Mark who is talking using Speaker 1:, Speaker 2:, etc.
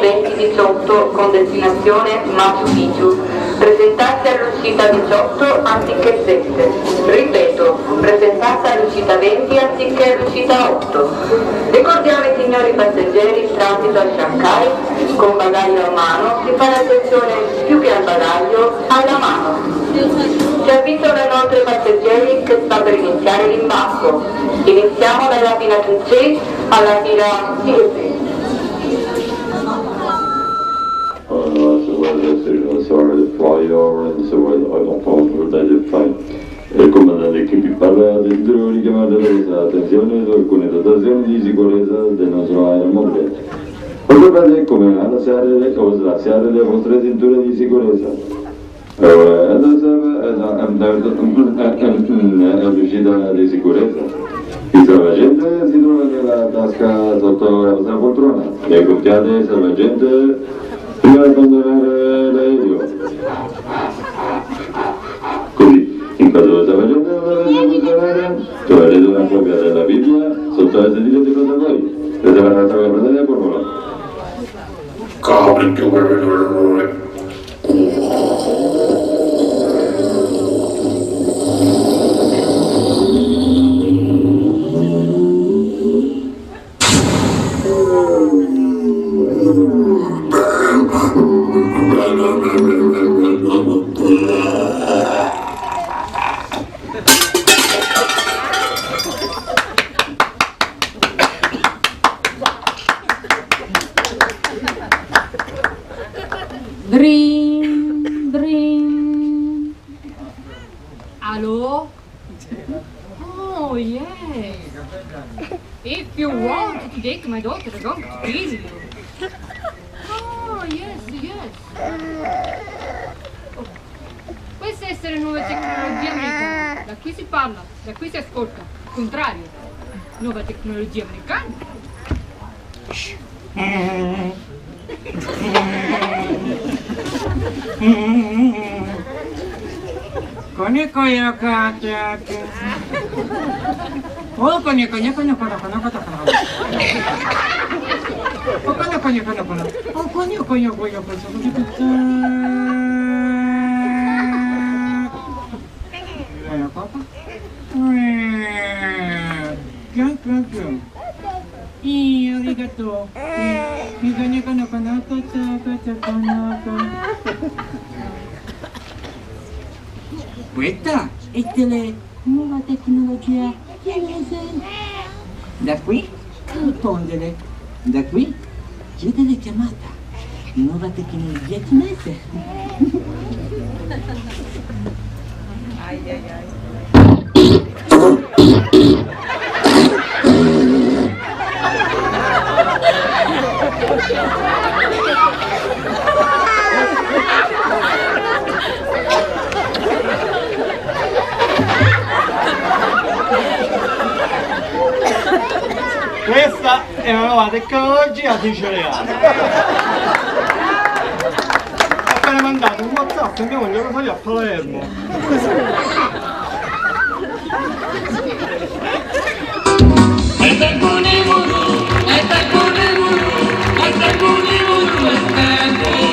Speaker 1: 2018 con destinazione Machu Picchu. Presentarsi all'uscita 18 anziché 7. Ripeto, presentarsi all'uscita 20 anziché all'uscita 8. Ricordiamo ai signori passeggeri il transito a Shanghai, con bagaglio a mano si fa attenzione più che al bagaglio, alla mano. Si avvisano inoltre i passeggeri che sta per iniziare l'imbarco. Iniziamo dalla fila 3C alla fila 10.
Speaker 2: Il comandante che vi parla desidero richiamare la vostra attenzione su alcune dotazioni di sicurezza del nostro aeromobile. Potete come allacciare le vostre cinture di sicurezza. L'uscita di sicurezza. Il salvagente si trova nella tasca sotto la vostra poltrona. Le contiate il salvagente prima di abbandonare l'aereo. Così, in caso di salvagente non dovesse funzionare, troverete una copia della Bibbia sotto il sedile di fronte a voi. Prendete la nostra fratelli e formula.
Speaker 3: Copri più per
Speaker 4: Dream, dream. Hello? Oh, yes. If you want to take my daughter, I'm going to please you. Oh, yes, yes. Oh. Queste essere nuove tecnologie americane. Da qui si parla, da qui si ascolta. Contrario. Nuova tecnologia americana.
Speaker 5: Konya kata. Oh, konya. Oh, konya. Oh, konya. Papa? Pian. Arigato. Questa è della nuova tecnologia cinese. Da qui rispondere. Da qui chiudere chiamata. Nuova tecnologia cinese.
Speaker 6: Questa è una nuova tecnologia di cereali. Ho appena mandato un WhatsApp che voglio che fai a Palermo.
Speaker 3: Esta con el burro, esta con el burro, esta con el burro, esta con